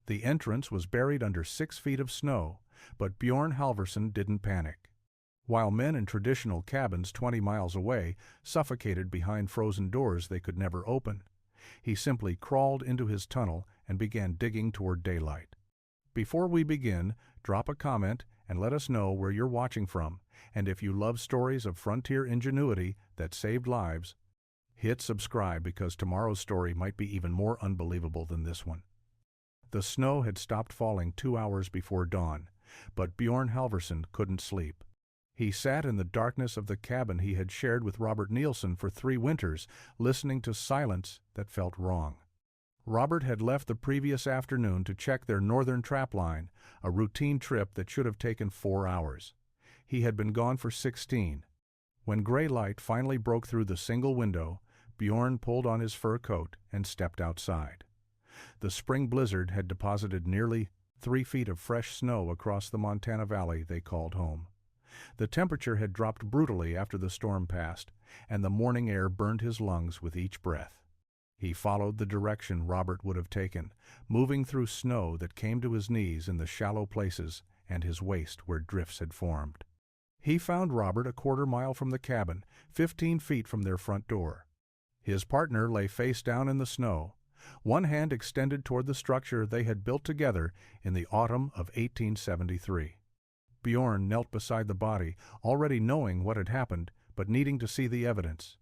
The entrance was buried under 6 feet of snow, but Bjorn Halverson didn't panic. While men in traditional cabins 20 miles away suffocated behind frozen doors they could never open, he simply crawled into his tunnel and began digging toward daylight. Before we begin, drop a comment and let us know where you're watching from, and if you love stories of frontier ingenuity that saved lives, hit subscribe because tomorrow's story might be even more unbelievable than this one. The snow had stopped falling 2 hours before dawn, but Bjorn Halverson couldn't sleep. He sat in the darkness of the cabin he had shared with Robert Nielsen for 3 winters, listening to silence that felt wrong. Robert had left the previous afternoon to check their northern trap line, a routine trip that should have taken 4 hours. He had been gone for 16. When gray light finally broke through the single window, Bjorn pulled on his fur coat and stepped outside. The spring blizzard had deposited nearly 3 feet of fresh snow across the Montana Valley they called home. The temperature had dropped brutally after the storm passed, and the morning air burned his lungs with each breath. He followed the direction Robert would have taken, moving through snow that came to his knees in the shallow places and his waist where drifts had formed. He found Robert a quarter mile from the cabin, 15 feet from their front door. His partner lay face down in the snow, one hand extended toward the structure they had built together in the autumn of 1873. Bjorn knelt beside the body, already knowing what had happened, but needing to see the evidence.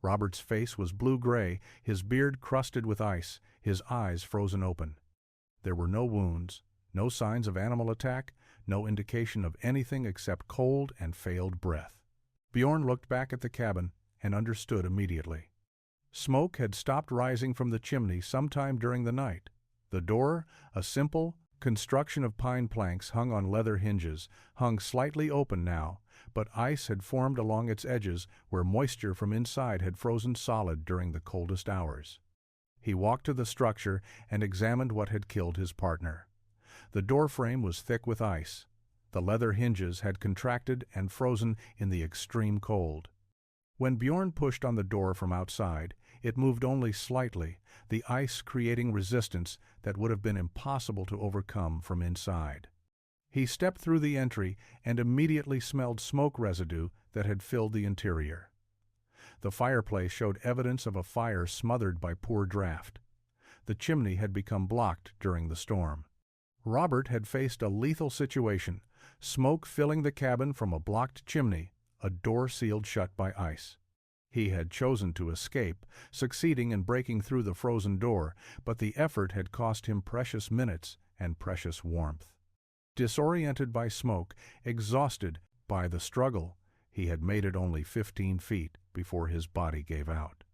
Robert's face was blue-gray, his beard crusted with ice, his eyes frozen open. There were no wounds, no signs of animal attack, no indication of anything except cold and failed breath. Bjorn looked back at the cabin and understood immediately. Smoke had stopped rising from the chimney sometime during the night. The door, a simple construction of pine planks hung on leather hinges, hung slightly open now, but ice had formed along its edges where moisture from inside had frozen solid during the coldest hours. He walked to the structure and examined what had killed his partner. The door frame was thick with ice. The leather hinges had contracted and frozen in the extreme cold. When Bjorn pushed on the door from outside, it moved only slightly, the ice creating resistance that would have been impossible to overcome from inside. He stepped through the entry and immediately smelled smoke residue that had filled the interior. The fireplace showed evidence of a fire smothered by poor draft. The chimney had become blocked during the storm. Robert had faced a lethal situation, smoke filling the cabin from a blocked chimney, a door sealed shut by ice. He had chosen to escape, succeeding in breaking through the frozen door, but the effort had cost him precious minutes and precious warmth. Disoriented by smoke, exhausted by the struggle, he had made it only 15 feet before his body gave out.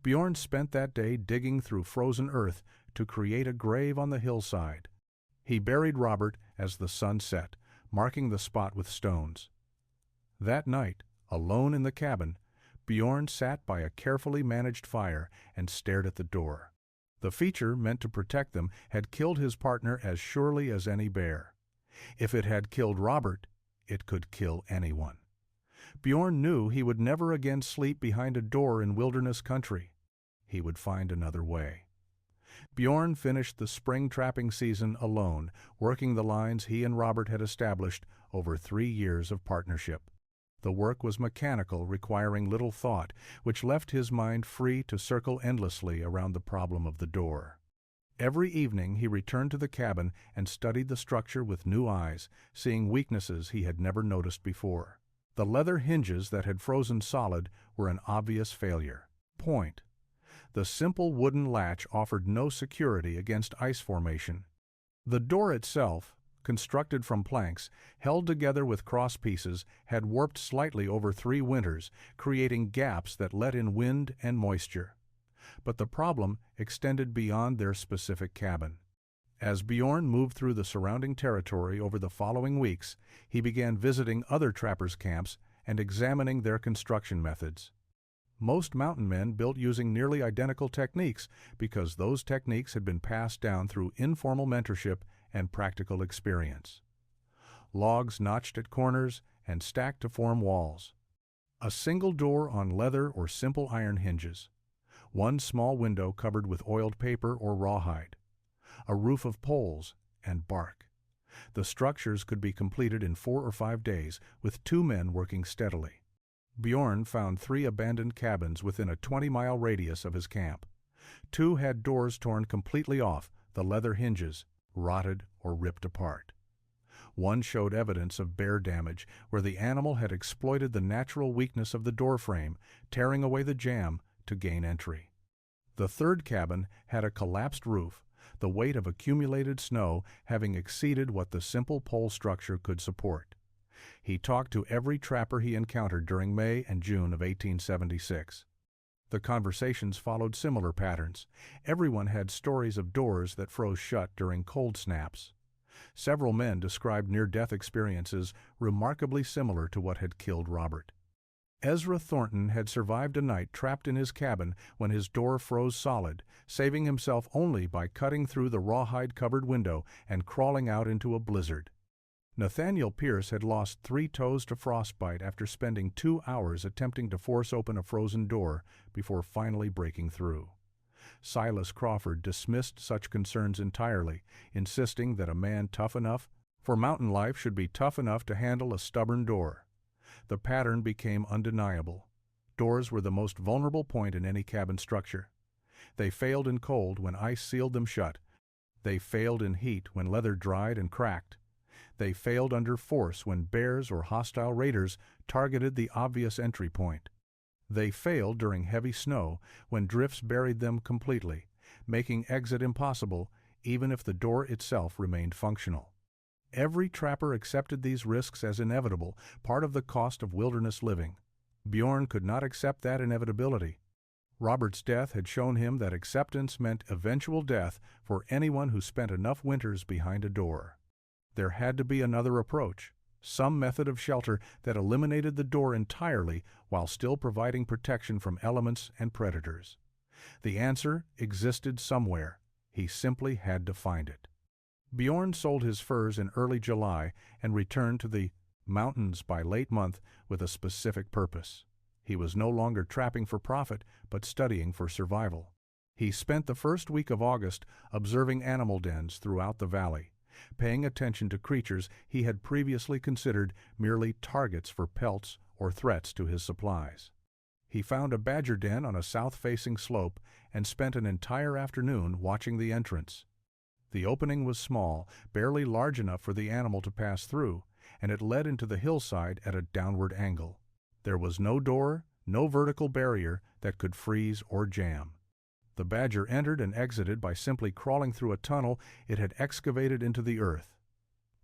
Bjorn spent that day digging through frozen earth to create a grave on the hillside. He buried Robert as the sun set, marking the spot with stones. That night, alone in the cabin, Bjorn sat by a carefully managed fire and stared at the door. The feature meant to protect them had killed his partner as surely as any bear. If it had killed Robert, it could kill anyone. Bjorn knew he would never again sleep behind a door in wilderness country. He would find another way. Bjorn finished the spring trapping season alone, working the lines he and Robert had established over 3 years of partnership. The work was mechanical, requiring little thought, which left his mind free to circle endlessly around the problem of the door. Every evening he returned to the cabin and studied the structure with new eyes, seeing weaknesses he had never noticed before. The leather hinges that had frozen solid were an obvious failure. Point. The simple wooden latch offered no security against ice formation. The door itself, constructed from planks, held together with cross pieces, had warped slightly over 3 winters, creating gaps that let in wind and moisture. But the problem extended beyond their specific cabin. As Bjorn moved through the surrounding territory over the following weeks, he began visiting other trappers' camps and examining their construction methods. Most mountain men built using nearly identical techniques because those techniques had been passed down through informal mentorship and practical experience. Logs notched at corners and stacked to form walls. A single door on leather or simple iron hinges. One small window covered with oiled paper or rawhide. a roof of poles, and bark. The structures could be completed in 4 or 5 days, with 2 men working steadily. Bjorn found 3 abandoned cabins within a 20-mile radius of his camp. 2 had doors torn completely off, the leather hinges rotted or ripped apart. One showed evidence of bear damage, where the animal had exploited the natural weakness of the door frame, tearing away the jamb to gain entry. The 3rd cabin had a collapsed roof, the weight of accumulated snow having exceeded what the simple pole structure could support. He talked to every trapper he encountered during May and June of 1876. The conversations followed similar patterns. Everyone had stories of doors that froze shut during cold snaps. Several men described near-death experiences remarkably similar to what had killed Robert. Ezra Thornton had survived a night trapped in his cabin when his door froze solid, saving himself only by cutting through the rawhide-covered window and crawling out into a blizzard. Nathaniel Pierce had lost 3 toes to frostbite after spending 2 hours attempting to force open a frozen door before finally breaking through. Silas Crawford dismissed such concerns entirely, insisting that a man tough enough for mountain life should be tough enough to handle a stubborn door. The pattern became undeniable. Doors were the most vulnerable point in any cabin structure. They failed in cold when ice sealed them shut. They failed in heat when leather dried and cracked. They failed under force when bears or hostile raiders targeted the obvious entry point. They failed during heavy snow when drifts buried them completely, making exit impossible even if the door itself remained functional. Every trapper accepted these risks as inevitable, part of the cost of wilderness living. Bjorn could not accept that inevitability. Robert's death had shown him that acceptance meant eventual death for anyone who spent enough winters behind a door. There had to be another approach, some method of shelter that eliminated the door entirely while still providing protection from elements and predators. The answer existed somewhere. He simply had to find it. Bjorn sold his furs in early July and returned to the mountains by late month with a specific purpose. He was no longer trapping for profit, but studying for survival. He spent the first week of August observing animal dens throughout the valley, paying attention to creatures he had previously considered merely targets for pelts or threats to his supplies. He found a badger den on a south-facing slope and spent an entire afternoon watching the entrance. The opening was small, barely large enough for the animal to pass through, and it led into the hillside at a downward angle. There was no door, no vertical barrier that could freeze or jam. The badger entered and exited by simply crawling through a tunnel it had excavated into the earth.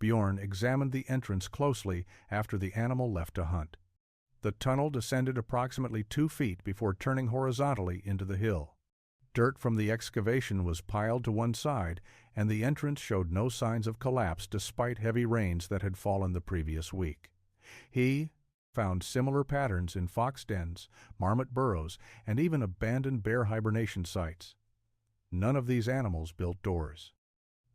Bjorn examined the entrance closely after the animal left to hunt. The tunnel descended approximately 2 feet before turning horizontally into the hill. Dirt from the excavation was piled to one side, and the entrance showed no signs of collapse despite heavy rains that had fallen the previous week. He found similar patterns in fox dens, marmot burrows, and even abandoned bear hibernation sites. None of these animals built doors.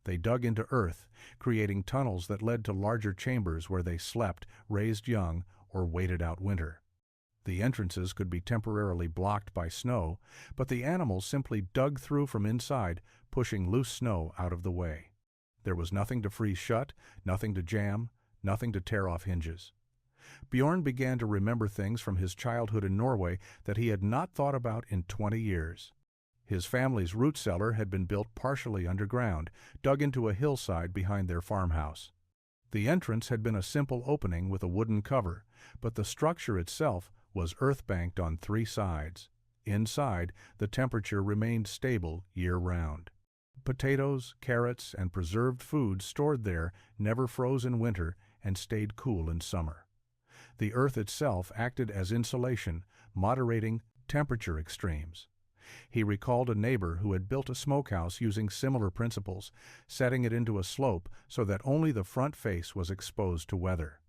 They dug into earth, creating tunnels that led to larger chambers where they slept, raised young, or waited out winter. The entrances could be temporarily blocked by snow, but the animals simply dug through from inside, pushing loose snow out of the way. There was nothing to freeze shut, nothing to jam, nothing to tear off hinges. Bjorn began to remember things from his childhood in Norway that he had not thought about in 20 years. His family's root cellar had been built partially underground, dug into a hillside behind their farmhouse. The entrance had been a simple opening with a wooden cover, but the structure itself was earth-banked on 3 sides. Inside, the temperature remained stable year-round. Potatoes, carrots, and preserved foods stored there never froze in winter and stayed cool in summer. The earth itself acted as insulation, moderating temperature extremes. He recalled a neighbor who had built a smokehouse using similar principles, setting it into a slope so that only the front face was exposed to weather.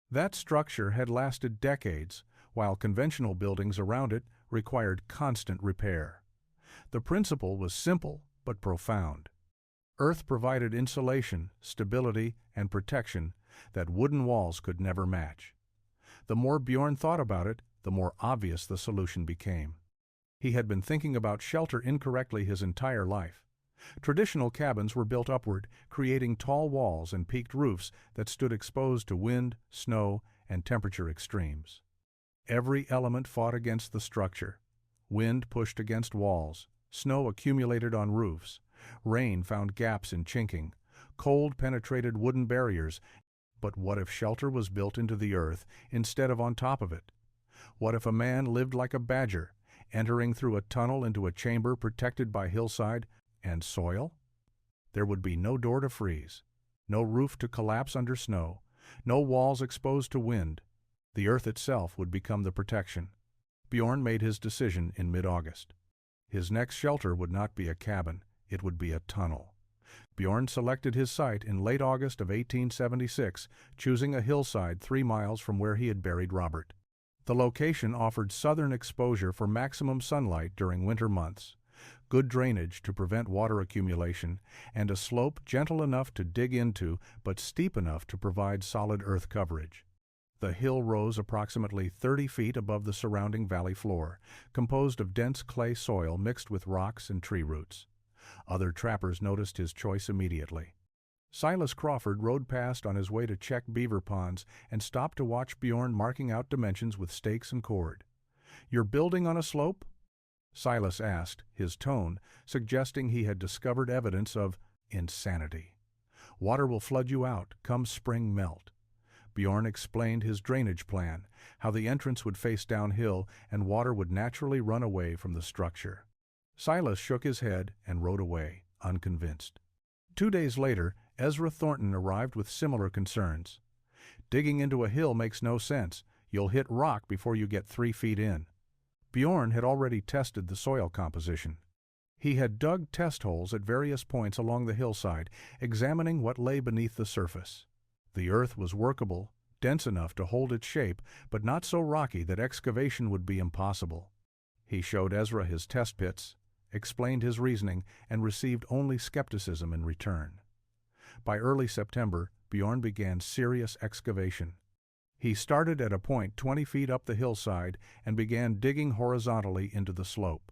That structure had lasted decades, while conventional buildings around it required constant repair. The principle was simple but profound. Earth provided insulation, stability, and protection that wooden walls could never match. The more Bjorn thought about it, the more obvious the solution became. He had been thinking about shelter incorrectly his entire life. Traditional cabins were built upward, creating tall walls and peaked roofs that stood exposed to wind, snow, and temperature extremes. Every element fought against the structure. Wind pushed against walls, snow accumulated on roofs, rain found gaps in chinking, cold penetrated wooden barriers. But what if shelter was built into the earth instead of on top of it? What if a man lived like a badger, entering through a tunnel into a chamber protected by hillside and soil? There would be no door to freeze, no roof to collapse under snow, no walls exposed to wind. The earth itself would become the protection. Bjorn made his decision in mid-August. His next shelter would not be a cabin, it would be a tunnel. Bjorn selected his site in late August of 1876, choosing a hillside 3 miles from where he had buried Robert. The location offered southern exposure for maximum sunlight during winter months, good drainage to prevent water accumulation, and a slope gentle enough to dig into but steep enough to provide solid earth coverage. The hill rose approximately 30 feet above the surrounding valley floor, composed of dense clay soil mixed with rocks and tree roots. Other trappers noticed his choice immediately. Silas Crawford rode past on his way to check beaver ponds and stopped to watch Bjorn marking out dimensions with stakes and cord. "You're building on a slope?" Silas asked, his tone suggesting he had discovered evidence of insanity. "Water will flood you out, come spring melt." Bjorn explained his drainage plan, how the entrance would face downhill and water would naturally run away from the structure. Silas shook his head and rode away, unconvinced. 2 days later, Ezra Thornton arrived with similar concerns. "Digging into a hill makes no sense. You'll hit rock before you get 3 feet in." Bjorn had already tested the soil composition. He had dug test holes at various points along the hillside, examining what lay beneath the surface. The earth was workable, dense enough to hold its shape, but not so rocky that excavation would be impossible. He showed Ezra his test pits, explained his reasoning, and received only skepticism in return. By early September, Bjorn began serious excavation. He started at a point 20 feet up the hillside and began digging horizontally into the slope.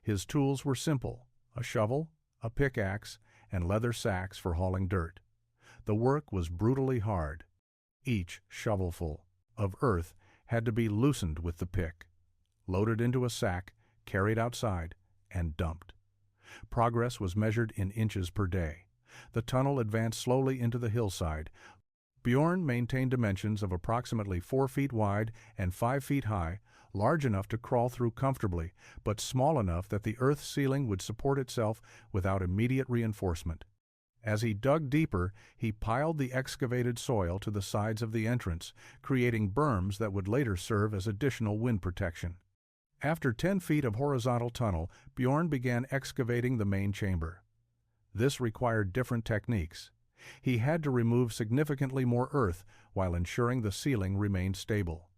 His tools were simple: a shovel, a pickaxe, and leather sacks for hauling dirt. The work was brutally hard. Each shovelful of earth had to be loosened with the pick, loaded into a sack, carried outside, and dumped. Progress was measured in inches per day. The tunnel advanced slowly into the hillside. Bjorn maintained dimensions of approximately 4 feet wide and 5 feet high, large enough to crawl through comfortably, but small enough that the earth ceiling would support itself without immediate reinforcement. As he dug deeper, he piled the excavated soil to the sides of the entrance, creating berms that would later serve as additional wind protection. After 10 feet of horizontal tunnel, Bjorn began excavating the main chamber. This required different techniques. He had to remove significantly more earth while ensuring the ceiling remained stable.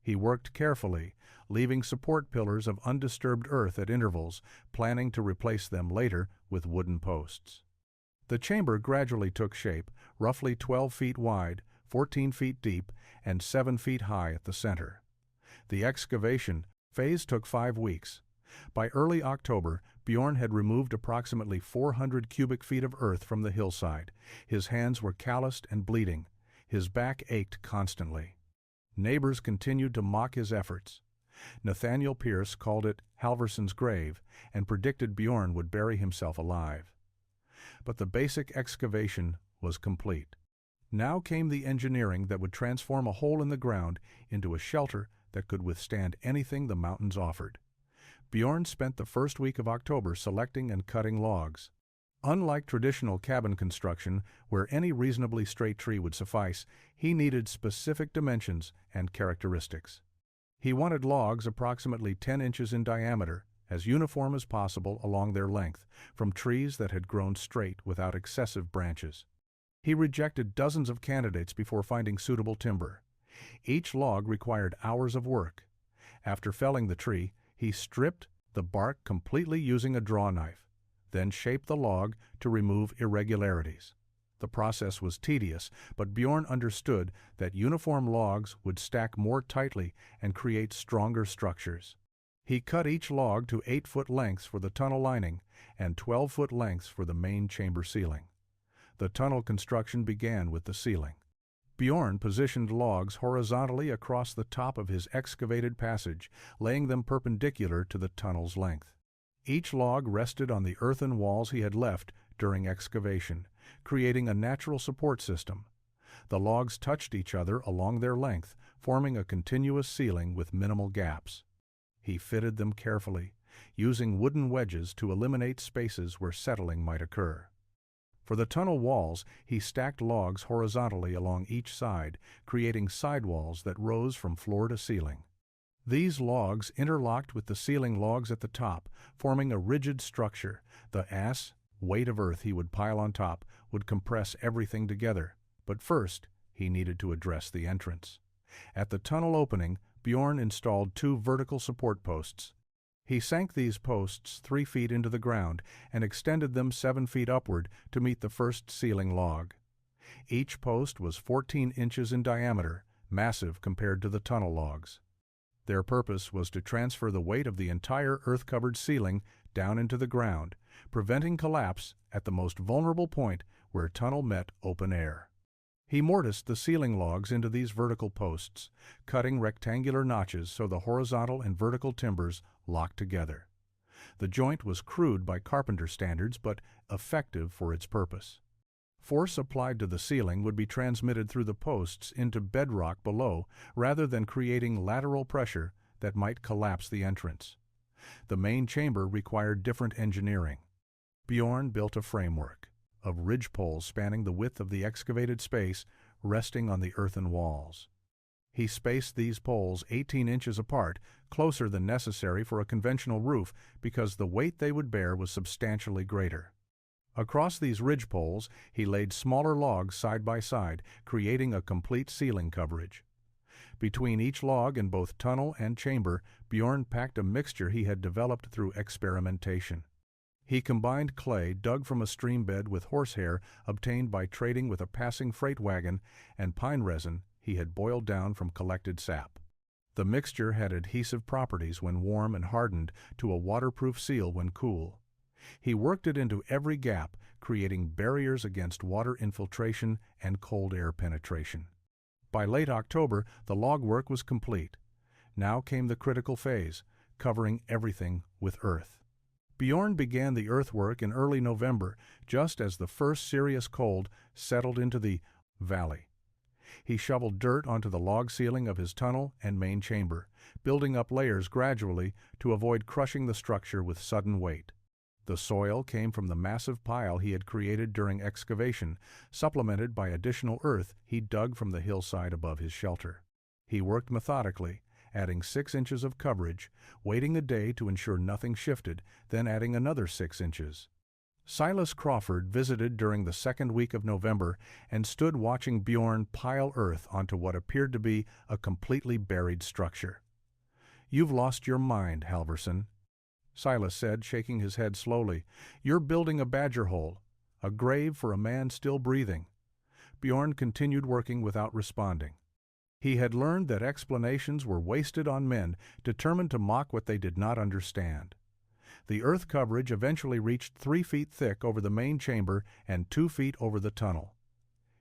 He worked carefully, leaving support pillars of undisturbed earth at intervals, planning to replace them later with wooden posts. The chamber gradually took shape, roughly 12 feet wide, 14 feet deep, and 7 feet high at the center. The excavation phase took 5 weeks. By early October, Bjorn had removed approximately 400 cubic feet of earth from the hillside. His hands were calloused and bleeding. His back ached constantly. Neighbors continued to mock his efforts. Nathaniel Pierce called it Halverson's grave and predicted Bjorn would bury himself alive. But the basic excavation was complete. Now came the engineering that would transform a hole in the ground into a shelter that could withstand anything the mountains offered. Bjorn spent the first week of October selecting and cutting logs. Unlike traditional cabin construction, where any reasonably straight tree would suffice, he needed specific dimensions and characteristics. He wanted logs approximately 10 inches in diameter, as uniform as possible along their length, from trees that had grown straight without excessive branches. He rejected dozens of candidates before finding suitable timber. Each log required hours of work. After felling the tree, he stripped the bark completely using a draw knife, then shaped the log to remove irregularities. The process was tedious, but Bjorn understood that uniform logs would stack more tightly and create stronger structures. He cut each log to 8-foot lengths for the tunnel lining and 12-foot lengths for the main chamber ceiling. The tunnel construction began with the ceiling. Bjorn positioned logs horizontally across the top of his excavated passage, laying them perpendicular to the tunnel's length. Each log rested on the earthen walls he had left during excavation, creating a natural support system. The logs touched each other along their length, forming a continuous ceiling with minimal gaps. He fitted them carefully, using wooden wedges to eliminate spaces where settling might occur. For the tunnel walls, he stacked logs horizontally along each side, creating sidewalls that rose from floor to ceiling. These logs interlocked with the ceiling logs at the top, forming a rigid structure. The weight of earth he would pile on top would compress everything together. But first, he needed to address the entrance. At the tunnel opening, Bjorn installed 2 vertical support posts. He sank these posts 3 feet into the ground and extended them 7 feet upward to meet the first ceiling log. Each post was 14 inches in diameter, massive compared to the tunnel logs. Their purpose was to transfer the weight of the entire earth-covered ceiling down into the ground, preventing collapse at the most vulnerable point where tunnel met open air. He mortised the ceiling logs into these vertical posts, cutting rectangular notches so the horizontal and vertical timbers locked together. The joint was crude by carpenter standards, but effective for its purpose. Force applied to the ceiling would be transmitted through the posts into bedrock below, rather than creating lateral pressure that might collapse the entrance. The main chamber required different engineering. Bjorn built a framework of ridge poles spanning the width of the excavated space, resting on the earthen walls. He spaced these poles 18 inches apart, closer than necessary for a conventional roof, because the weight they would bear was substantially greater. Across these ridge poles, he laid smaller logs side by side, creating a complete ceiling coverage. Between each log in both tunnel and chamber, Bjorn packed a mixture he had developed through experimentation. He combined clay dug from a stream bed with horsehair obtained by trading with a passing freight wagon and pine resin he had boiled down from collected sap. The mixture had adhesive properties when warm and hardened to a waterproof seal when cool. He worked it into every gap, creating barriers against water infiltration and cold air penetration. By late October, the log work was complete. Now came the critical phase, covering everything with earth. Bjorn began the earthwork in early November, just as the first serious cold settled into the valley. He shoveled dirt onto the log ceiling of his tunnel and main chamber, building up layers gradually to avoid crushing the structure with sudden weight. The soil came from the massive pile he had created during excavation, supplemented by additional earth he dug from the hillside above his shelter. He worked methodically, adding 6 inches of coverage, waiting a day to ensure nothing shifted, then adding another 6 inches. Silas Crawford visited during the second week of November and stood watching Bjorn pile earth onto what appeared to be a completely buried structure. "You've lost your mind, Halverson," Silas said, shaking his head slowly. "You're building a badger hole, a grave for a man still breathing." Bjorn continued working without responding. He had learned that explanations were wasted on men determined to mock what they did not understand. The earth coverage eventually reached 3 feet thick over the main chamber and 2 feet over the tunnel.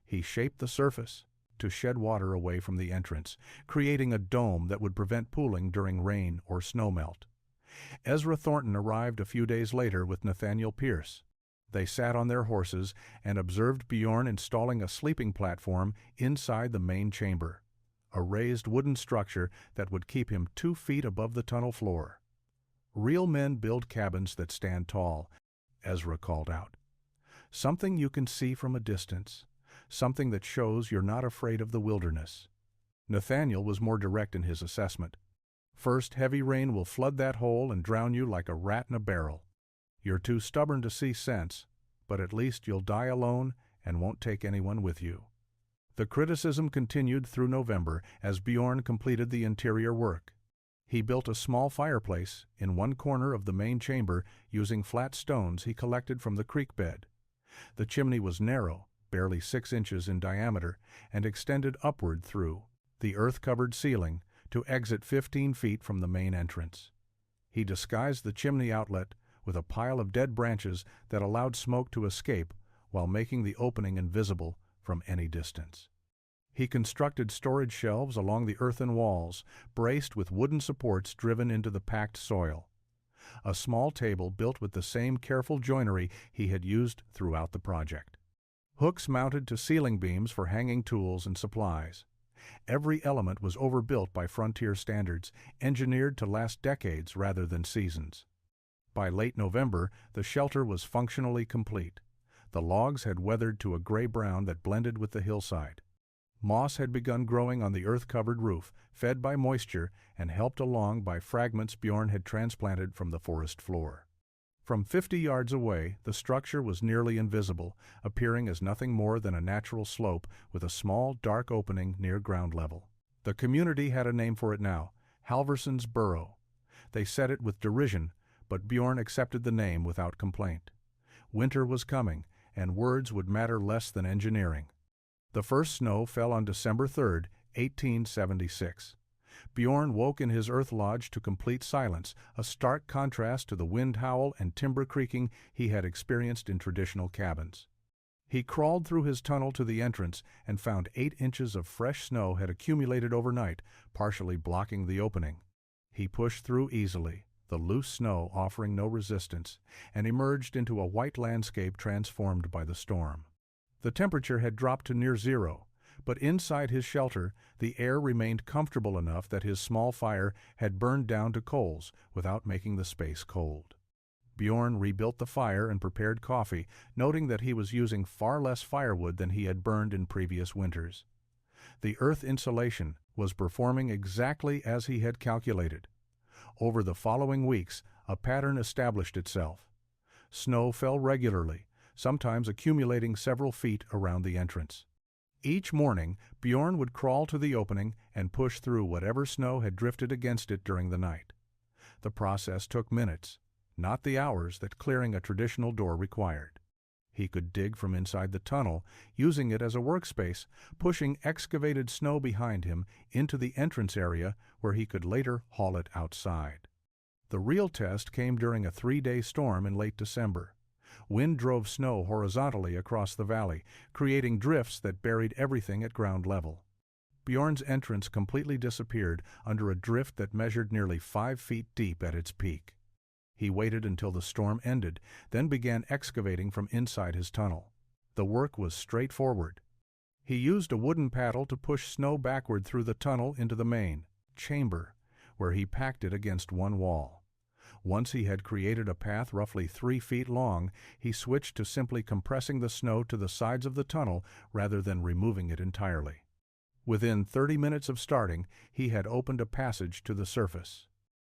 He shaped the surface to shed water away from the entrance, creating a dome that would prevent pooling during rain or snowmelt. Ezra Thornton arrived a few days later with Nathaniel Pierce. They sat on their horses and observed Bjorn installing a sleeping platform inside the main chamber, a raised wooden structure that would keep him 2 feet above the tunnel floor. "Real men build cabins that stand tall," Ezra called out. "Something you can see from a distance, something that shows you're not afraid of the wilderness." Nathaniel was more direct in his assessment. "First, heavy rain will flood that hole and drown you like a rat in a barrel. You're too stubborn to see sense, but at least you'll die alone and won't take anyone with you." The criticism continued through November as Bjorn completed the interior work. He built a small fireplace in one corner of the main chamber using flat stones he collected from the creek bed. The chimney was narrow, barely 6 inches in diameter, and extended upward through the earth-covered ceiling to exit 15 feet from the main entrance. He disguised the chimney outlet with a pile of dead branches that allowed smoke to escape while making the opening invisible from any distance. He constructed storage shelves along the earthen walls, braced with wooden supports driven into the packed soil. A small table built with the same careful joinery he had used throughout the project. Hooks mounted to ceiling beams for hanging tools and supplies. Every element was overbuilt by frontier standards, engineered to last decades rather than seasons. By late November, the shelter was functionally complete. The logs had weathered to a gray-brown that blended with the hillside. Moss had begun growing on the earth-covered roof, fed by moisture and helped along by fragments Bjorn had transplanted from the forest floor. From 50 yards away, the structure was nearly invisible, appearing as nothing more than a natural slope with a small, dark opening near ground level. The community had a name for it now, Halverson's Burrow. They said it with derision, but Bjorn accepted the name without complaint. Winter was coming, and words would matter less than engineering. The first snow fell on December 3, 1876. Bjorn woke in his earth lodge to complete silence, a stark contrast to the wind howl and timber creaking he had experienced in traditional cabins. He crawled through his tunnel to the entrance and found 8 inches of fresh snow had accumulated overnight, partially blocking the opening. He pushed through easily, the loose snow offering no resistance, and emerged into a white landscape transformed by the storm. The temperature had dropped to near zero, but inside his shelter, the air remained comfortable enough that his small fire had burned down to coals without making the space cold. Bjorn rebuilt the fire and prepared coffee, noting that he was using far less firewood than he had burned in previous winters. The earth insulation was performing exactly as he had calculated. Over the following weeks, a pattern established itself. Snow fell regularly, sometimes accumulating several feet around the entrance. Each morning, Bjorn would crawl to the opening and push through whatever snow had drifted against it during the night. The process took minutes, not the hours that clearing a traditional door required. He could dig from inside the tunnel, using it as a workspace, pushing excavated snow behind him into the entrance area where he could later haul it outside. The real test came during a 3-day storm in late December. Wind drove snow horizontally across the valley, creating drifts that buried everything at ground level. Bjorn's entrance completely disappeared under a drift that measured nearly 5 feet deep at its peak. He waited until the storm ended, then began excavating from inside his tunnel. The work was straightforward. He used a wooden paddle to push snow backward through the tunnel into the main chamber, where he packed it against one wall. Once he had created a path roughly 3 feet long, he switched to simply compressing the snow to the sides of the tunnel rather than removing it entirely. Within 30 minutes of starting, he had opened a passage to the surface.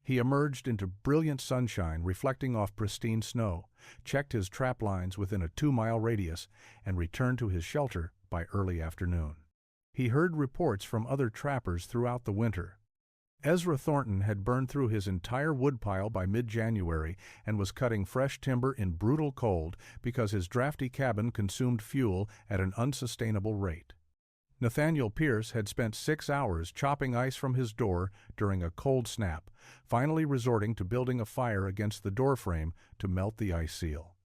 He emerged into brilliant sunshine reflecting off pristine snow, checked his trap lines within a 2-mile radius, and returned to his shelter by early afternoon. He heard reports from other trappers throughout the winter. Ezra Thornton had burned through his entire woodpile by mid-January and was cutting fresh timber in brutal cold because his drafty cabin consumed fuel at an unsustainable rate. Nathaniel Pierce had spent 6 hours chopping ice from his door during a cold snap, finally resorting to building a fire against the doorframe to melt the ice seal.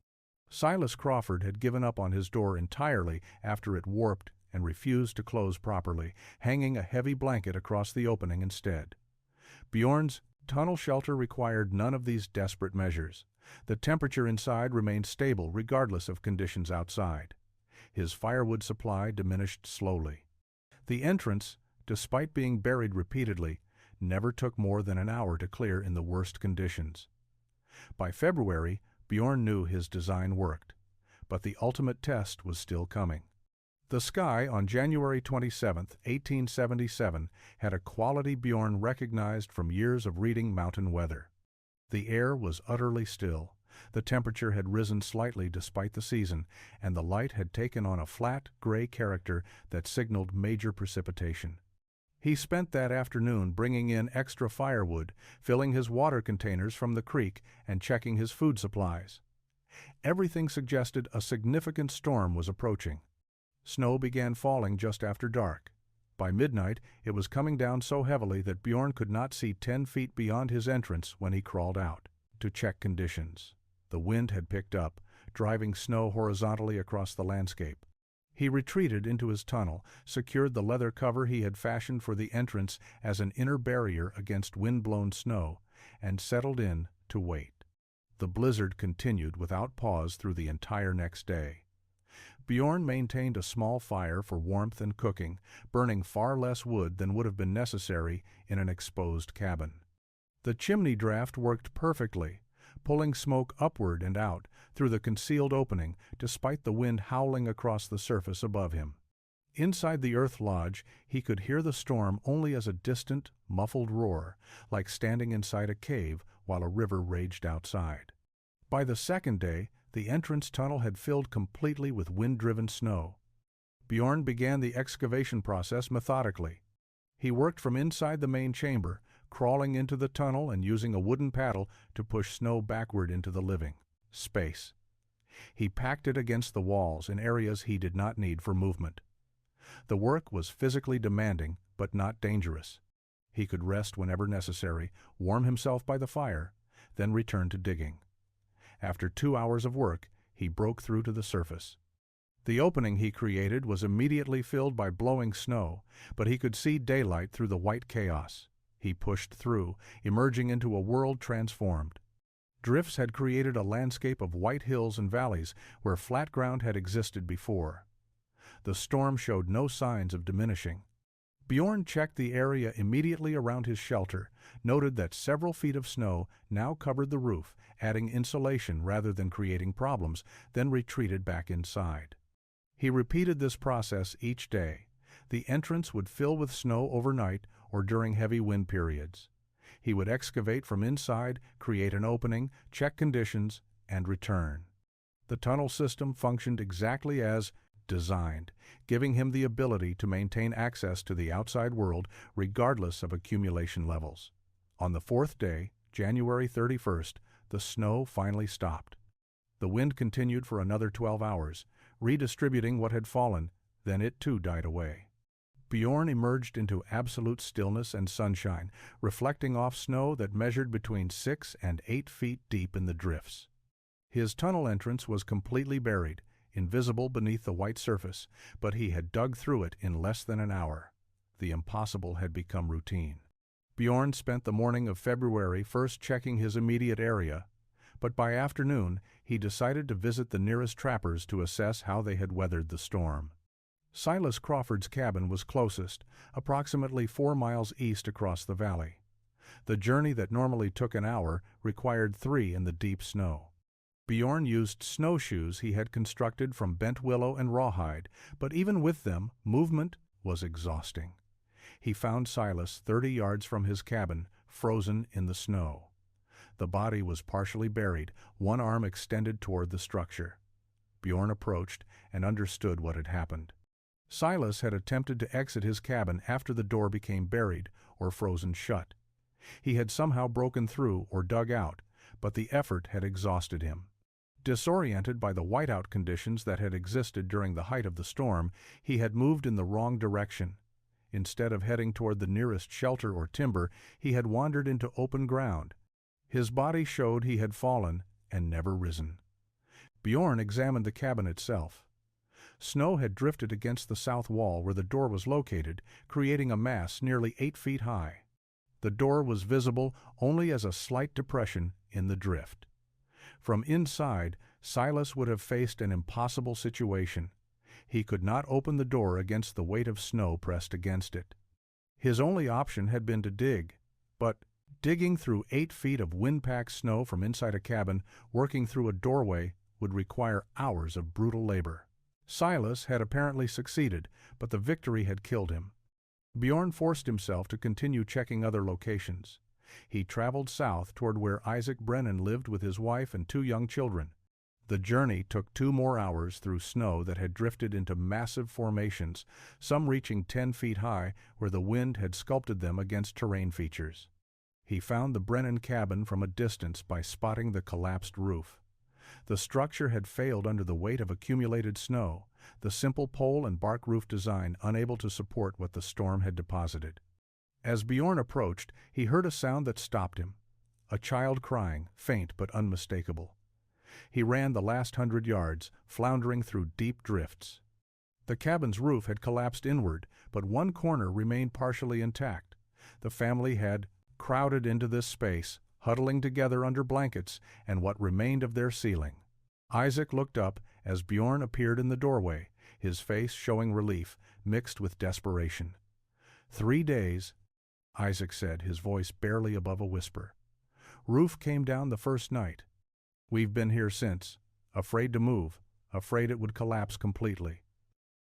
Silas Crawford had given up on his door entirely after it warped and refused to close properly, hanging a heavy blanket across the opening instead. Bjorn's tunnel shelter required none of these desperate measures. The temperature inside remained stable regardless of conditions outside. His firewood supply diminished slowly. The entrance, despite being buried repeatedly, never took more than an hour to clear in the worst conditions. By February, Bjorn knew his design worked, but the ultimate test was still coming. The sky on January 27, 1877, had a quality Bjorn recognized from years of reading mountain weather. The air was utterly still. The temperature had risen slightly despite the season, and the light had taken on a flat, gray character that signaled major precipitation. He spent that afternoon bringing in extra firewood, filling his water containers from the creek, and checking his food supplies. Everything suggested a significant storm was approaching. Snow began falling just after dark. By midnight, it was coming down so heavily that Bjorn could not see 10 feet beyond his entrance when he crawled out to check conditions. The wind had picked up, driving snow horizontally across the landscape. He retreated into his tunnel, secured the leather cover he had fashioned for the entrance as an inner barrier against wind-blown snow, and settled in to wait. The blizzard continued without pause through the entire next day. Bjorn maintained a small fire for warmth and cooking, burning far less wood than would have been necessary in an exposed cabin. The chimney draft worked perfectly, pulling smoke upward and out through the concealed opening despite the wind howling across the surface above him. Inside the earth lodge, he could hear the storm only as a distant, muffled roar, like standing inside a cave while a river raged outside. By the second day, the entrance tunnel had filled completely with wind-driven snow. Bjorn began the excavation process methodically. He worked from inside the main chamber, crawling into the tunnel and using a wooden paddle to push snow backward into the living space. He packed it against the walls in areas he did not need for movement. The work was physically demanding, but not dangerous. He could rest whenever necessary, warm himself by the fire, then return to digging. After 2 hours of work, he broke through to the surface. The opening he created was immediately filled by blowing snow, but he could see daylight through the white chaos. He pushed through, emerging into a world transformed. Drifts had created a landscape of white hills and valleys where flat ground had existed before. The storm showed no signs of diminishing. Bjorn checked the area immediately around his shelter, noted that several feet of snow now covered the roof, adding insulation rather than creating problems, then retreated back inside. He repeated this process each day. The entrance would fill with snow overnight or during heavy wind periods. He would excavate from inside, create an opening, check conditions, and return. The tunnel system functioned exactly as designed, giving him the ability to maintain access to the outside world regardless of accumulation levels. On the fourth day, January 31st, the snow finally stopped. The wind continued for another 12 hours, redistributing what had fallen, then it too died away. Bjorn emerged into absolute stillness and sunshine, reflecting off snow that measured between 6 and 8 feet deep in the drifts. His tunnel entrance was completely buried, invisible beneath the white surface, but he had dug through it in less than an hour. The impossible had become routine. Bjorn spent the morning of February first checking his immediate area, but by afternoon he decided to visit the nearest trappers to assess how they had weathered the storm. Silas Crawford's cabin was closest, approximately 4 miles east across the valley. The journey that normally took an hour required 3 in the deep snow. Bjorn used snowshoes he had constructed from bent willow and rawhide, but even with them, movement was exhausting. He found Silas 30 yards from his cabin, frozen in the snow. The body was partially buried, one arm extended toward the structure. Bjorn approached and understood what had happened. Silas had attempted to exit his cabin after the door became buried or frozen shut. He had somehow broken through or dug out, but the effort had exhausted him. Disoriented by the whiteout conditions that had existed during the height of the storm, he had moved in the wrong direction. Instead of heading toward the nearest shelter or timber, he had wandered into open ground. His body showed he had fallen and never risen. Bjorn examined the cabin itself. Snow had drifted against the south wall where the door was located, creating a mass nearly 8 feet high. The door was visible only as a slight depression in the drift. From inside, Silas would have faced an impossible situation. He could not open the door against the weight of snow pressed against it. His only option had been to dig, but digging through 8 feet of wind-packed snow from inside a cabin, working through a doorway, would require hours of brutal labor. Silas had apparently succeeded, but the victory had killed him. Bjorn forced himself to continue checking other locations. He traveled south toward where Isaac Brennan lived with his wife and 2 young children. The journey took 2 more hours through snow that had drifted into massive formations, some reaching 10 feet high where the wind had sculpted them against terrain features. He found the Brennan cabin from a distance by spotting the collapsed roof. The structure had failed under the weight of accumulated snow, the simple pole and bark roof design unable to support what the storm had deposited. As Bjorn approached, he heard a sound that stopped him. A child crying, faint but unmistakable. He ran the last 100 yards, floundering through deep drifts. The cabin's roof had collapsed inward, but one corner remained partially intact. The family had crowded into this space, huddling together under blankets and what remained of their ceiling. Isaac looked up as Bjorn appeared in the doorway, his face showing relief, mixed with desperation. 3 days, Isaac said, his voice barely above a whisper. Roof came down the first night. We've been here since, afraid to move, afraid it would collapse completely.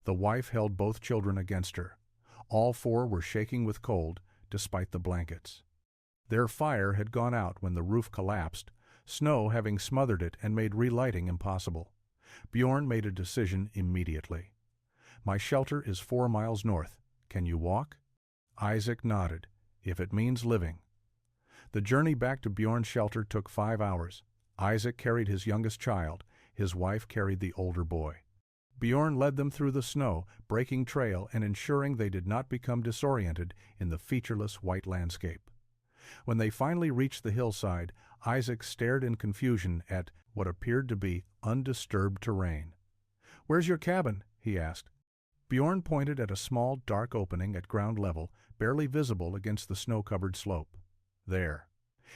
The wife held both children against her. All 4 were shaking with cold, despite the blankets. Their fire had gone out when the roof collapsed, snow having smothered it and made relighting impossible. Bjorn made a decision immediately. My shelter is 4 miles north. Can you walk? Isaac nodded, if it means living. The journey back to Bjorn's shelter took 5 hours. Isaac carried his youngest child, his wife carried the older boy. Bjorn led them through the snow, breaking trail and ensuring they did not become disoriented in the featureless white landscape. When they finally reached the hillside, Isaac stared in confusion at what appeared to be undisturbed terrain. "Where's your cabin?" he asked. Bjorn pointed at a small, dark opening at ground level, barely visible against the snow-covered slope. There.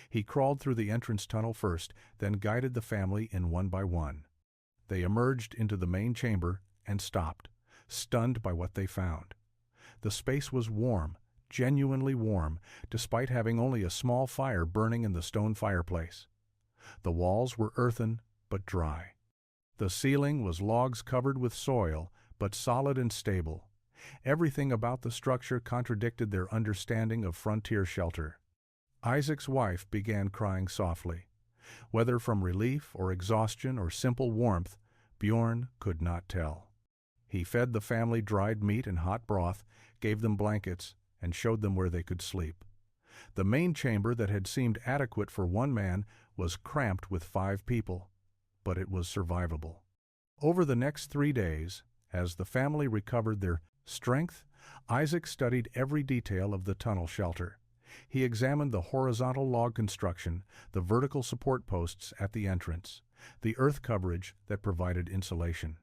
He crawled through the entrance tunnel first, then guided the family in one by one. They emerged into the main chamber and stopped, stunned by what they found. The space was warm, genuinely warm, despite having only a small fire burning in the stone fireplace. The walls were earthen but dry. The ceiling was logs covered with soil, but solid and stable. Everything about the structure contradicted their understanding of frontier shelter. Isaac's wife began crying softly. Whether from relief or exhaustion or simple warmth, Bjorn could not tell. He fed the family dried meat and hot broth, gave them blankets, and showed them where they could sleep. The main chamber that had seemed adequate for 1 man was cramped with 5 people, but it was survivable. Over the next 3 days, as the family recovered their strength, Isaac studied every detail of the tunnel shelter. He examined the horizontal log construction, the vertical support posts at the entrance, the earth coverage that provided insulation.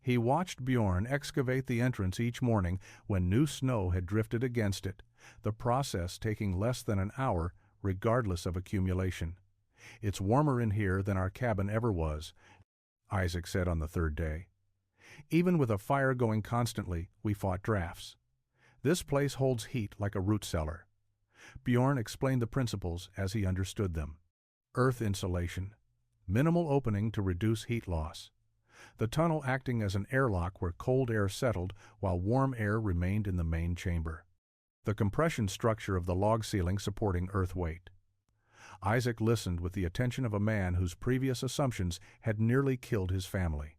He watched Bjorn excavate the entrance each morning when new snow had drifted against it, the process taking less than an hour regardless of accumulation. "It's warmer in here than our cabin ever was," Isaac said on the 3rd day. "Even with a fire going constantly, we fought drafts. This place holds heat like a root cellar." Bjorn explained the principles as he understood them. Earth insulation. Minimal opening to reduce heat loss. The tunnel acting as an airlock where cold air settled while warm air remained in the main chamber. The compression structure of the log ceiling supporting earth weight. Isaac listened with the attention of a man whose previous assumptions had nearly killed his family.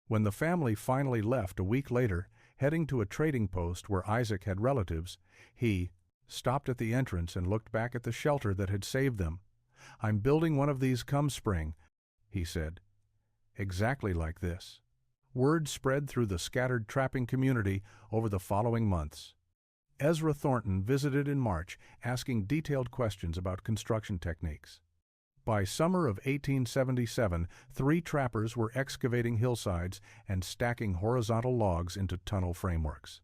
When the family finally left a week later, heading to a trading post where Isaac had relatives, he stopped at the entrance and looked back at the shelter that had saved them. "I'm building one of these come spring," he said. Exactly like this. Word spread through the scattered trapping community over the following months. Ezra Thornton visited in March, asking detailed questions about construction techniques. By summer of 1877, 3 trappers were excavating hillsides and stacking horizontal logs into tunnel frameworks.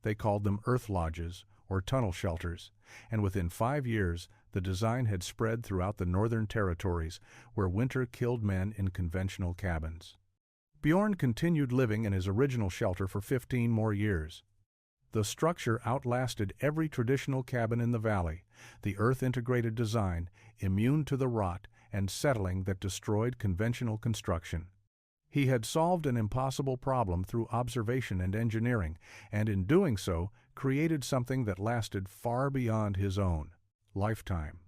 They called them earth lodges, or tunnel shelters, and within 5 years, the design had spread throughout the northern territories, where winter killed men in conventional cabins. Bjorn continued living in his original shelter for 15 more years. The structure outlasted every traditional cabin in the valley, the earth-integrated design, immune to the rot and settling that destroyed conventional construction. He had solved an impossible problem through observation and engineering, and in doing so, created something that lasted far beyond his own lifetime.